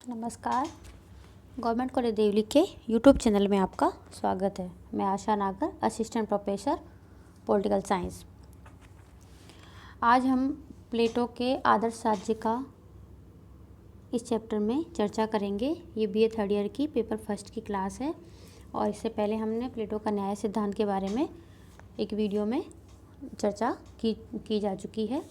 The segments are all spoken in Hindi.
नमस्कार। गवर्नमेंट कॉलेज देवली के यूट्यूब चैनल में आपका स्वागत है। मैं आशा नागर, असिस्टेंट प्रोफेसर पॉलिटिकल साइंस। आज हम प्लेटो के आदर्श राज्य का इस चैप्टर में चर्चा करेंगे। ये बीए थर्ड ईयर की पेपर फर्स्ट की क्लास है और इससे पहले हमने प्लेटो का न्याय सिद्धांत के बारे में एक वीडियो में चर्चा की जा चुकी है।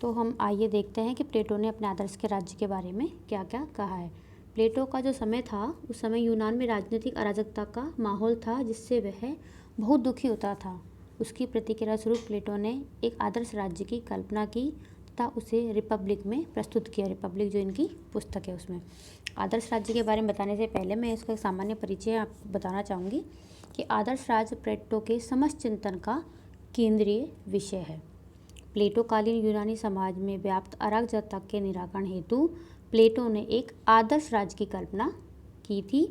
तो हम आइए देखते हैं कि प्लेटो ने अपने आदर्श के राज्य के बारे में क्या क्या कहा है। प्लेटो का जो समय था, उस समय यूनान में राजनीतिक अराजकता का माहौल था, जिससे वह बहुत दुखी होता था। उसकी प्रतिक्रिया स्वरूप प्लेटो ने एक आदर्श राज्य की कल्पना की तथा उसे रिपब्लिक में प्रस्तुत किया। रिपब्लिक जो इनकी पुस्तक है उसमें। आदर्श राज्य के बारे में बताने से पहले मैं इसका एक सामान्य परिचय आपको बताना चाहूँगी कि आदर्श राज्य प्लेटो के समस्त चिंतन का केंद्रीय विषय है। प्लेटोकालीन यूनानी समाज में व्याप्त अराजकता के निराकरण हेतु प्लेटो ने एक आदर्श राज्य की कल्पना की थी।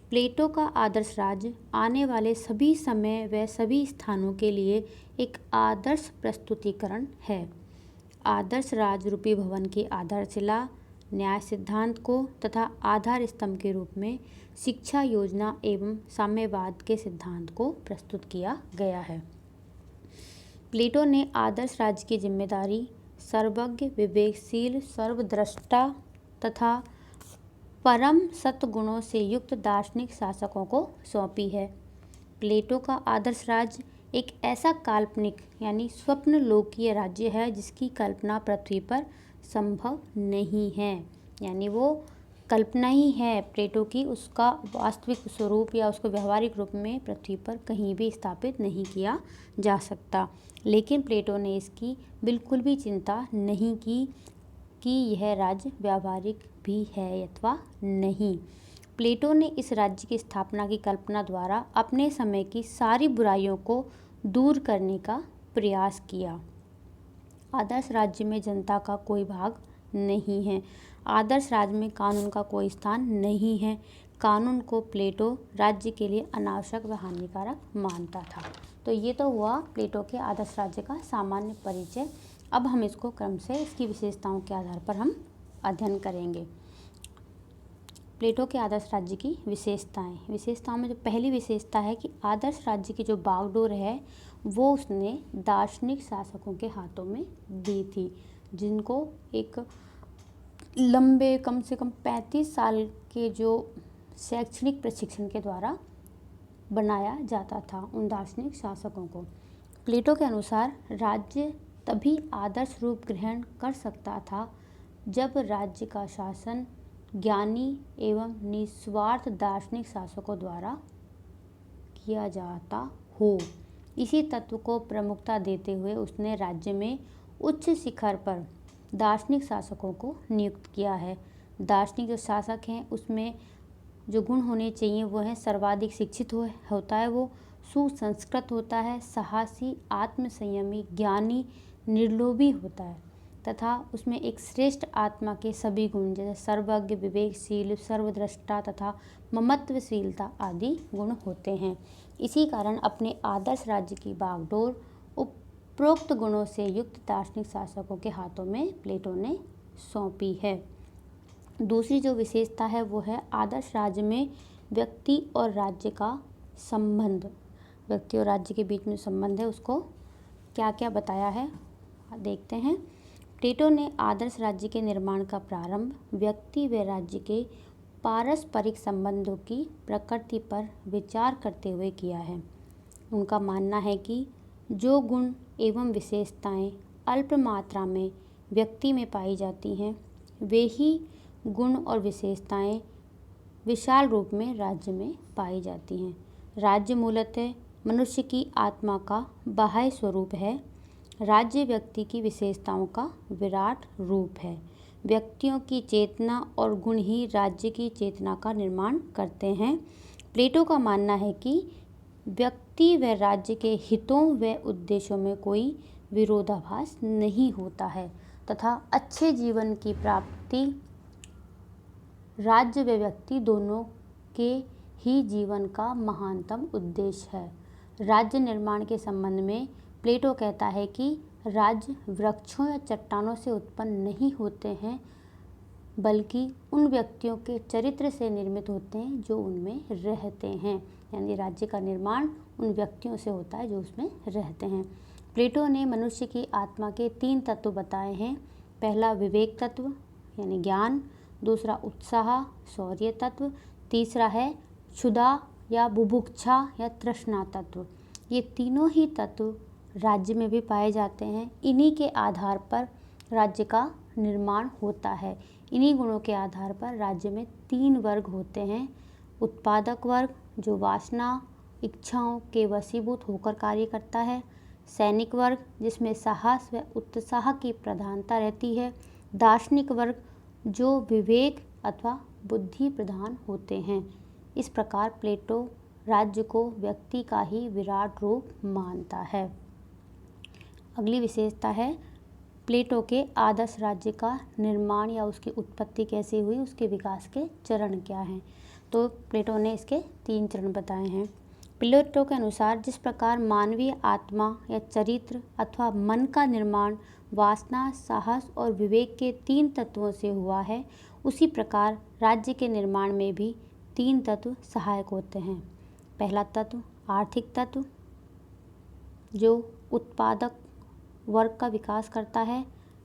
प्लेटो का आदर्श राज्य आने वाले सभी समय व सभी स्थानों के लिए एक आदर्श प्रस्तुतिकरण है। आदर्श राज रूपी भवन की आधारशिला न्याय सिद्धांत को तथा आधार स्तंभ के रूप में शिक्षा योजना एवं साम्यवाद के सिद्धांत को प्रस्तुत किया गया है। प्लेटो ने आदर्श राज्य की जिम्मेदारी सर्वज्ञ, विवेकशील, सर्वद्रष्टा तथा परम सत्गुणों से युक्त दार्शनिक शासकों को सौंपी है। प्लेटो का आदर्श राज्य एक ऐसा काल्पनिक यानी स्वप्न लोकीय राज्य है जिसकी कल्पना पृथ्वी पर संभव नहीं है। यानी वो कल्पना ही है प्लेटो की, उसका वास्तविक स्वरूप या उसको व्यवहारिक रूप में पृथ्वी पर कहीं भी स्थापित नहीं किया जा सकता। लेकिन प्लेटो ने इसकी बिल्कुल भी चिंता नहीं की कि यह राज्य व्यावहारिक भी है अथवा नहीं। प्लेटो ने इस राज्य की स्थापना की कल्पना द्वारा अपने समय की सारी बुराइयों को दूर करने का प्रयास किया। आदर्श राज्य में जनता का कोई भाग नहीं है। आदर्श राज्य में कानून का कोई स्थान नहीं है। कानून को प्लेटो राज्य के लिए अनावश्यक व हानिकारक मानता था। तो ये तो हुआ प्लेटो के आदर्श राज्य का सामान्य परिचय। अब हम इसको क्रम से इसकी विशेषताओं के आधार पर हम अध्ययन करेंगे। प्लेटो के आदर्श राज्य की विशेषताओं में जो पहली विशेषता है कि आदर्श राज्य की जो बागडोर है वो उसने दार्शनिक शासकों के हाथों में दी थी, जिनको एक लंबे कम से कम 35 साल के जो शैक्षणिक प्रशिक्षण के द्वारा बनाया जाता था उन दार्शनिक शासकों को। प्लेटो के अनुसार राज्य तभी आदर्श रूप ग्रहण कर सकता था जब राज्य का शासन ज्ञानी एवं निस्वार्थ दार्शनिक शासकों द्वारा किया जाता हो। इसी तत्व को प्रमुखता देते हुए उसने राज्य में उच्च शिखर पर दार्शनिक शासकों को नियुक्त किया है। दार्शनिक जो शासक हैं उसमें जो गुण होने चाहिए वो है सर्वाधिक शिक्षित होता है, वो सुसंस्कृत होता है, साहसी, आत्मसंयमी, ज्ञानी, निर्लोभी होता है तथा उसमें एक श्रेष्ठ आत्मा के सभी गुण जैसे सर्वज्ञ, विवेकशील, सर्वद्रष्टा तथा ममत्वशीलता आदि गुण होते हैं। इसी कारण अपने आदर्श राज्य की बागडोर उपरोक्त गुणों से युक्त दार्शनिक शासकों के हाथों में प्लेटो ने सौंपी है। दूसरी जो विशेषता है वो है आदर्श राज्य में व्यक्ति और राज्य का संबंध। व्यक्ति और राज्य के बीच में संबंध है उसको क्या क्या बताया है देखते हैं। प्लेटो ने आदर्श राज्य के निर्माण का प्रारंभ व्यक्ति व राज्य के पारस्परिक संबंधों की प्रकृति पर विचार करते हुए किया है। उनका मानना है कि जो गुण एवं विशेषताएं अल्प मात्रा में व्यक्ति में पाई जाती हैं वे ही गुण और विशेषताएं विशाल रूप में राज्य में पाई जाती हैं। राज्य मूलतः मनुष्य की आत्मा का बाह्य स्वरूप है। राज्य व्यक्ति की विशेषताओं का विराट रूप है। व्यक्तियों की चेतना और गुण ही राज्य की चेतना का निर्माण करते हैं। प्लेटो का मानना है कि व्यक्ति व राज्य के हितों व उद्देश्यों में कोई विरोधाभास नहीं होता है तथा अच्छे जीवन की प्राप्ति राज्य व व्यक्ति दोनों के ही जीवन का महानतम उद्देश्य है। राज्य निर्माण के संबंध में प्लेटो कहता है कि राज्य वृक्षों या चट्टानों से उत्पन्न नहीं होते हैं बल्कि उन व्यक्तियों के चरित्र से निर्मित होते हैं जो उनमें रहते हैं। यानी राज्य का निर्माण उन व्यक्तियों से होता है जो उसमें रहते हैं। प्लेटो ने मनुष्य की आत्मा के 3 तत्व बताए हैं। पहला विवेक तत्व यानी ज्ञान, दूसरा उत्साह शौर्य तत्व, तीसरा है क्षुधा या बुभुक्षा या तृष्णा तत्व। ये तीनों ही तत्व राज्य में भी पाए जाते हैं। इन्हीं के आधार पर राज्य का निर्माण होता है। इन्हीं गुणों के आधार पर राज्य में 3 वर्ग होते हैं। उत्पादक वर्ग जो वासना इच्छाओं के वशीभूत होकर कार्य करता है, सैनिक वर्ग जिसमें साहस व उत्साह की प्रधानता रहती है, दार्शनिक वर्ग जो विवेक अथवा बुद्धि प्रधान होते हैं। इस प्रकार प्लेटो राज्य को व्यक्ति का ही विराट रूप मानता है। अगली विशेषता है प्लेटो के आदर्श राज्य का निर्माण या उसकी उत्पत्ति कैसे हुई, उसके विकास के चरण क्या हैं। तो प्लेटो ने इसके 3 चरण बताए हैं। प्लेटो के अनुसार जिस प्रकार मानवीय आत्मा या चरित्र अथवा मन का निर्माण वासना, साहस और विवेक के 3 तत्वों से हुआ है, उसी प्रकार राज्य के निर्माण में भी 3 तत्व सहायक होते हैं। पहला तत्व आर्थिक तत्व जो उत्पादक वर्ग का विकास करता है,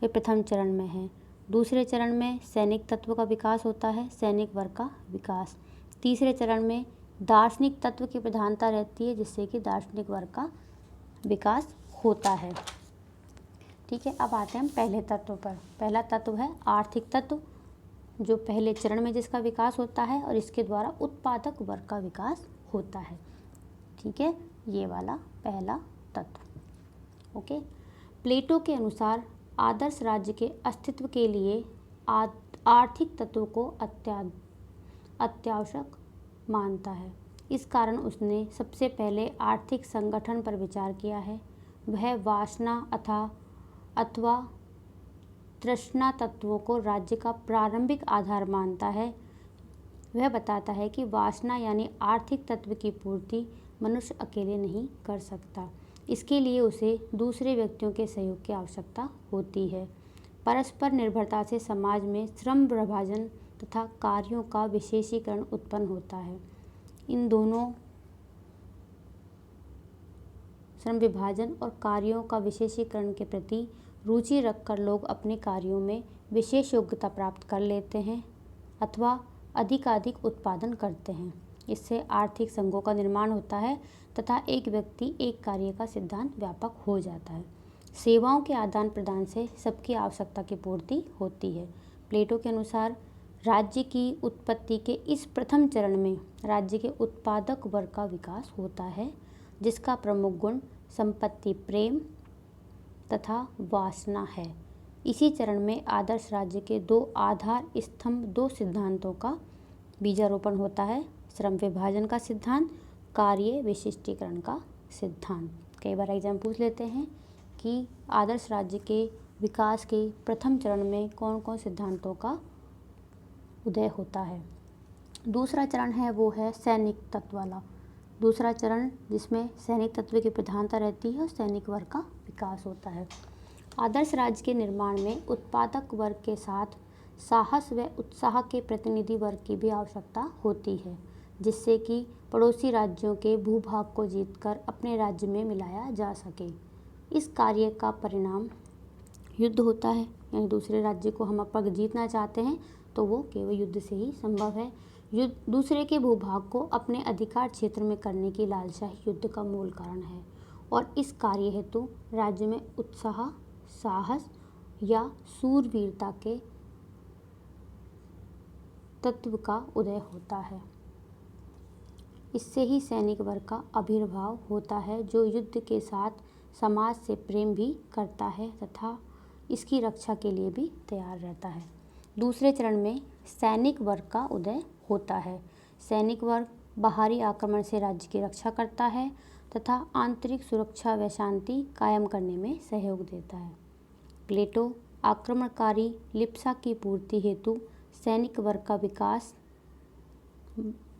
वे प्रथम चरण में है। दूसरे चरण में सैनिक तत्व का विकास होता है, सैनिक वर्ग का विकास। तीसरे चरण में दार्शनिक तत्व की प्रधानता रहती है, जिससे कि दार्शनिक वर्ग का विकास होता है। ठीक है, अब आते हैं हम पहले तत्व पर। पहला तत्व है आर्थिक तत्व जो पहले चरण में जिसका विकास होता है और इसके द्वारा उत्पादक वर्ग का विकास होता है। ठीक है, ये वाला पहला तत्व। ओके, प्लेटो के अनुसार आदर्श राज्य के अस्तित्व के लिए आर्थिक तत्व को अत्यावश्यक मानता है। इस कारण उसने सबसे पहले आर्थिक संगठन पर विचार किया है। वह वासना अथवा तृष्णा तत्वों को राज्य का प्रारंभिक आधार मानता है। वह बताता है कि वासना यानी आर्थिक तत्व की पूर्ति मनुष्य अकेले नहीं कर सकता। इसके लिए उसे दूसरे व्यक्तियों के सहयोग की आवश्यकता होती है। परस्पर निर्भरता से समाज में श्रम विभाजन तथा कार्यों का विशेषीकरण उत्पन्न होता है। इन दोनों श्रम विभाजन और कार्यों का विशेषीकरण के प्रति रुचि रखकर लोग अपने कार्यों में विशेष योग्यता प्राप्त कर लेते हैं अथवा अधिकाधिक उत्पादन करते हैं। इससे आर्थिक संघों का निर्माण होता है तथा एक व्यक्ति एक कार्य का सिद्धांत व्यापक हो जाता है। सेवाओं के आदान प्रदान से सबकी आवश्यकता की पूर्ति होती है। प्लेटो के अनुसार राज्य की उत्पत्ति के इस प्रथम चरण में राज्य के उत्पादक वर्ग का विकास होता है, जिसका प्रमुख गुण संपत्ति प्रेम तथा वासना है। इसी चरण में आदर्श राज्य के 2 आधार स्तंभ 2 सिद्धांतों का बीजारोपण होता है, श्रम विभाजन का सिद्धांत, कार्य विशिष्टीकरण का सिद्धांत। कई बार एग्जाम पूछ लेते हैं कि आदर्श राज्य के विकास के प्रथम चरण में कौन कौन सिद्धांतों का उदय होता है। दूसरा चरण है वो है सैनिक तत्व वाला। दूसरा चरण जिसमें सैनिक तत्व की प्रधानता रहती है और सैनिक वर्ग का विकास होता है। आदर्श राज्य के निर्माण में उत्पादक वर्ग के साथ साहस व उत्साह के प्रतिनिधि वर्ग की भी आवश्यकता होती है, जिससे कि पड़ोसी राज्यों के भूभाग को जीतकर अपने राज्य में मिलाया जा सके। इस कार्य का परिणाम युद्ध होता है, यानी दूसरे राज्य को हम अगर जीतना चाहते हैं तो वो केवल युद्ध से ही संभव है। युद्ध दूसरे के भूभाग को अपने अधिकार क्षेत्र में करने की लालसा ही युद्ध का मूल कारण है और इस कार्य हेतु राज्य में उत्साह, साहस या शूरवीरता के तत्व का उदय होता है। इससे ही सैनिक वर्ग का आविर्भाव होता है जो युद्ध के साथ समाज से प्रेम भी करता है तथा इसकी रक्षा के लिए भी तैयार रहता है। दूसरे चरण में सैनिक वर्ग का उदय होता है। सैनिक वर्ग बाहरी आक्रमण से राज्य की रक्षा करता है तथा आंतरिक सुरक्षा व शांति कायम करने में सहयोग देता है। प्लेटो आक्रमणकारी लिप्सा की पूर्ति हेतु सैनिक वर्ग का विकास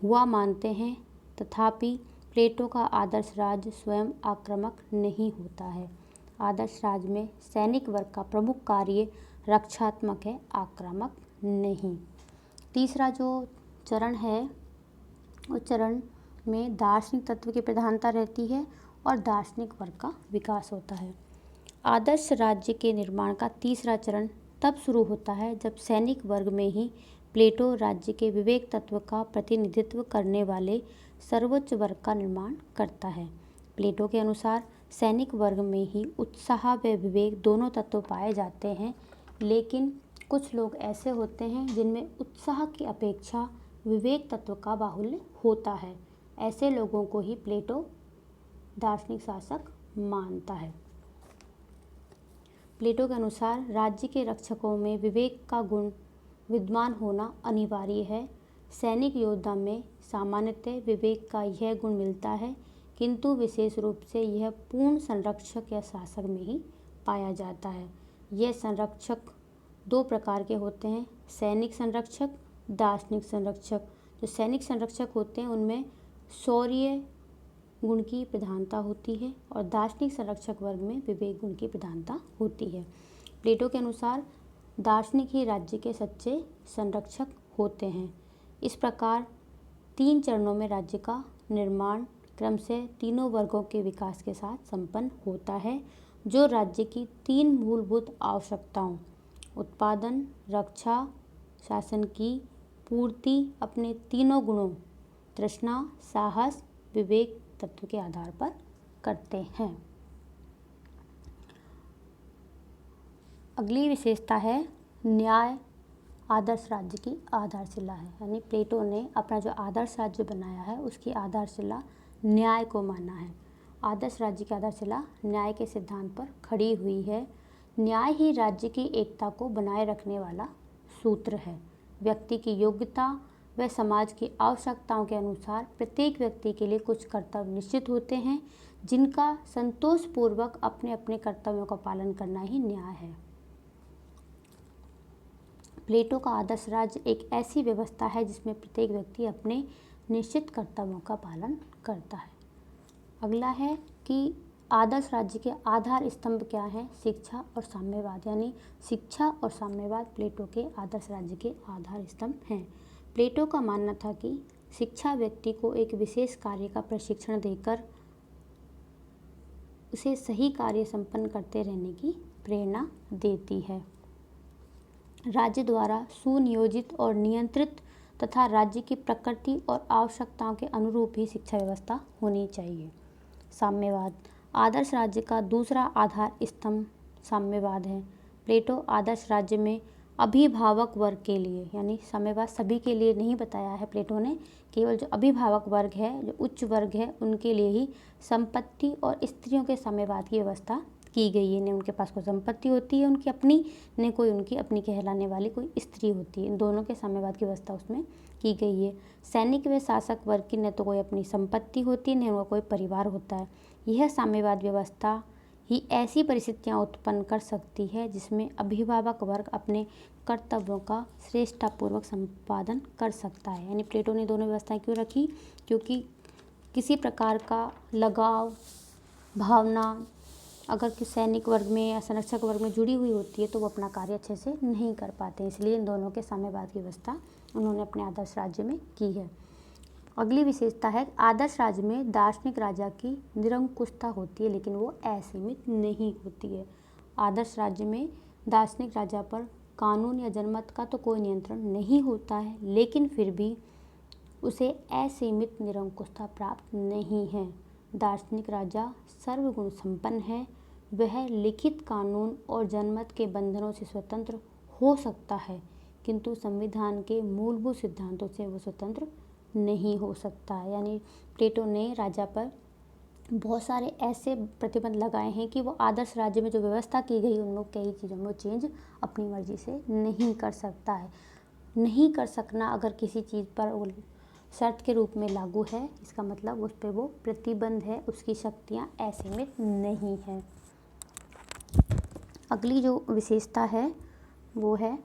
हुआ मानते हैं, तथापि प्लेटो का आदर्श राज्य स्वयं आक्रामक नहीं होता है। आदर्श राज्य में सैनिक वर्ग का प्रमुख कार्य रक्षात्मक है, आक्रामक नहीं। तीसरा जो चरण है उस चरण में दार्शनिक तत्व की प्रधानता रहती है और दार्शनिक वर्ग का विकास होता है। आदर्श राज्य के निर्माण का तीसरा चरण तब शुरू होता है जब सैनिक वर्ग में ही प्लेटो राज्य के विवेक तत्व का प्रतिनिधित्व करने वाले सर्वोच्च वर्ग का निर्माण करता है। प्लेटो के अनुसार सैनिक वर्ग में ही उत्साह व विवेक दोनों तत्व पाए जाते हैं, लेकिन कुछ लोग ऐसे होते हैं जिनमें उत्साह की अपेक्षा विवेक तत्व का बाहुल्य होता है। ऐसे लोगों को ही प्लेटो दार्शनिक शासक मानता है। प्लेटो के अनुसार राज्य के रक्षकों में विवेक का गुण विद्यमान होना अनिवार्य है। सैनिक योद्धा में सामान्यतः विवेक का यह गुण मिलता है, किंतु विशेष रूप से यह पूर्ण संरक्षक या शासक में ही पाया जाता है। यह संरक्षक दो प्रकार के होते हैं, सैनिक संरक्षक, दार्शनिक संरक्षक। जो सैनिक संरक्षक होते हैं उनमें शौर्य गुण की प्रधानता होती है और दार्शनिक संरक्षक वर्ग में विवेक गुण की प्रधानता होती है। प्लेटो के अनुसार दार्शनिक ही राज्य के सच्चे संरक्षक होते हैं। इस प्रकार 3 चरणों में राज्य का निर्माण क्रम से तीनों वर्गों के विकास के साथ संपन्न होता है, जो राज्य की 3 मूलभूत आवश्यकताओं उत्पादन, रक्षा, शासन की पूर्ति अपने तीनों गुणों तृष्णा, साहस, विवेक तत्व के आधार पर करते हैं। अगली विशेषता है न्याय आदर्श राज्य की आधारशिला है। यानी प्लेटो ने अपना जो आदर्श राज्य बनाया है उसकी आधारशिला न्याय को माना है। आदर्श राज्य की आधारशिला न्याय के सिद्धांत पर खड़ी हुई है। न्याय ही राज्य की एकता को बनाए रखने वाला सूत्र है। व्यक्ति की योग्यता व समाज की आवश्यकताओं के अनुसार प्रत्येक व्यक्ति के लिए कुछ कर्तव्य निश्चित होते हैं, जिनका संतोषपूर्वक अपने अपने कर्तव्यों का पालन करना ही न्याय है। प्लेटो का आदर्श राज्य एक ऐसी व्यवस्था है जिसमें प्रत्येक व्यक्ति अपने निश्चित कर्तव्यों का पालन करता है। अगला है कि आदर्श राज्य के आधार स्तंभ क्या हैं? शिक्षा और साम्यवाद। यानी शिक्षा और साम्यवाद प्लेटो के आदर्श राज्य के आधार स्तंभ हैं। प्लेटो का मानना था कि शिक्षा व्यक्ति को एक विशेष कार्य का प्रशिक्षण देकर उसे सही कार्य संपन्न करते रहने की प्रेरणा देती है। राज्य द्वारा सुनियोजित और नियंत्रित तथा राज्य की प्रकृति और आवश्यकताओं के अनुरूप ही शिक्षा व्यवस्था होनी चाहिए। साम्यवाद आदर्श राज्य का दूसरा आधार स्तंभ साम्यवाद है। प्लेटो आदर्श राज्य में अभिभावक वर्ग के लिए, यानी साम्यवाद सभी के लिए नहीं बताया है प्लेटो ने, केवल जो अभिभावक वर्ग है, जो उच्च वर्ग है, उनके लिए ही संपत्ति और स्त्रियों के साम्यवाद की व्यवस्था की गई है। न उनके पास कोई संपत्ति होती है उनकी अपनी, न कोई उनकी अपनी कहलाने वाली कोई स्त्री होती है। इन दोनों के साम्यवाद की व्यवस्था उसमें की गई है। सैनिक व शासक वर्ग की न तो कोई अपनी संपत्ति होती है, न उनका कोई परिवार होता है। यह साम्यवाद व्यवस्था ही ऐसी परिस्थितियाँ उत्पन्न कर सकती है जिसमें अभिभावक वर्ग अपने कर्तव्यों का श्रेष्ठतापूर्वक संपादन कर सकता है। यानी प्लेटो ने दोनों व्यवस्थाएं क्यों रखी? क्योंकि किसी प्रकार का लगाव भावना अगर किसी सैनिक वर्ग में या संरक्षक वर्ग में जुड़ी हुई होती है तो वो अपना कार्य अच्छे से नहीं कर पाते, इसलिए इन दोनों के साम्यवाद की व्यवस्था उन्होंने अपने आदर्श राज्य में की है। अगली विशेषता है आदर्श राज्य में दार्शनिक राजा की निरंकुशता होती है, लेकिन वो असीमित नहीं होती है। आदर्श राज्य में दार्शनिक राजा पर कानून या जनमत का तो कोई नियंत्रण नहीं होता है, लेकिन फिर भी उसे असीमित निरंकुशता प्राप्त नहीं है। दार्शनिक राजा सर्वगुण संपन्न है। वह लिखित कानून और जनमत के बंधनों से स्वतंत्र हो सकता है, किंतु संविधान के मूलभूत सिद्धांतों से वो स्वतंत्र नहीं हो सकता है। यानी प्लेटो ने राजा पर बहुत सारे ऐसे प्रतिबंध लगाए हैं कि वो आदर्श राज्य में जो व्यवस्था की गई उनमें कई चीज़ों में वो चेंज अपनी मर्जी से नहीं कर सकता है। नहीं कर सकना अगर किसी चीज़ पर शर्त के रूप में लागू है, इसका मतलब उस पर वो प्रतिबंध है, उसकी शक्तियाँ असीमित नहीं है। अगली जो विशेषता है वो है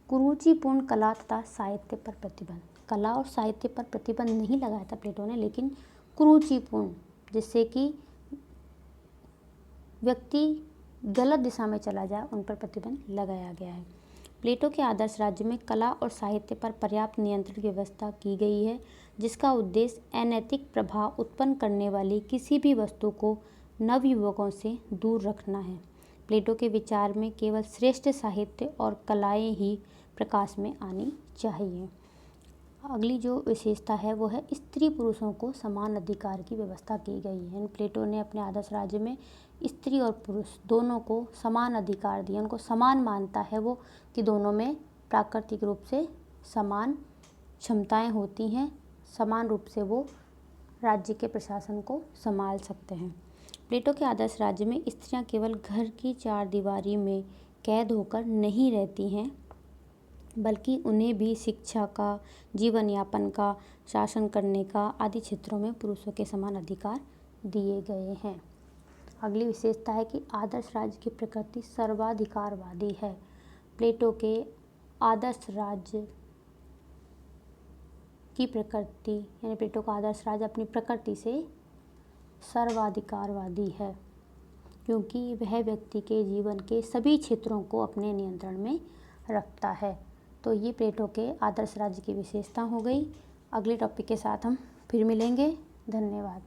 कुरुचिपूर्ण कला तथा साहित्य पर प्रतिबंध। कला और साहित्य पर प्रतिबंध नहीं लगाया था प्लेटो ने, लेकिन कुरुचिपूर्ण, जिससे कि व्यक्ति गलत दिशा में चला जाए, उन पर प्रतिबंध लगाया गया है। प्लेटो के आदर्श राज्य में कला और साहित्य पर पर्याप्त नियंत्रण की व्यवस्था की गई है, जिसका उद्देश्य अनैतिक प्रभाव उत्पन्न करने वाली किसी भी वस्तु को नवयुवकों से दूर रखना है। प्लेटो के विचार में केवल श्रेष्ठ साहित्य और कलाएं ही प्रकाश में आनी चाहिए। अगली जो विशेषता है वो है स्त्री पुरुषों को समान अधिकार की व्यवस्था की गई है। प्लेटो ने अपने आदर्श राज्य में स्त्री और पुरुष दोनों को समान अधिकार दिए, उनको समान मानता है वो कि दोनों में प्राकृतिक रूप से समान क्षमताएं होती हैं, समान रूप से वो राज्य के प्रशासन को संभाल सकते हैं। प्लेटो के आदर्श राज्य में स्त्रियां केवल घर की चार दीवारी में कैद होकर नहीं रहती हैं, बल्कि उन्हें भी शिक्षा का, जीवन यापन का, शासन करने का आदि क्षेत्रों में पुरुषों के समान अधिकार दिए गए हैं। अगली विशेषता है कि आदर्श राज्य की प्रकृति सर्वाधिकारवादी है। प्लेटो के आदर्श राज्य की प्रकृति यानी प्लेटो का आदर्श राज्य अपनी प्रकृति से सर्वाधिकारवादी है, क्योंकि वह व्यक्ति के जीवन के सभी क्षेत्रों को अपने नियंत्रण में रखता है। तो ये प्लेटो के आदर्श राज्य की विशेषता हो गई। अगले टॉपिक के साथ हम फिर मिलेंगे। धन्यवाद।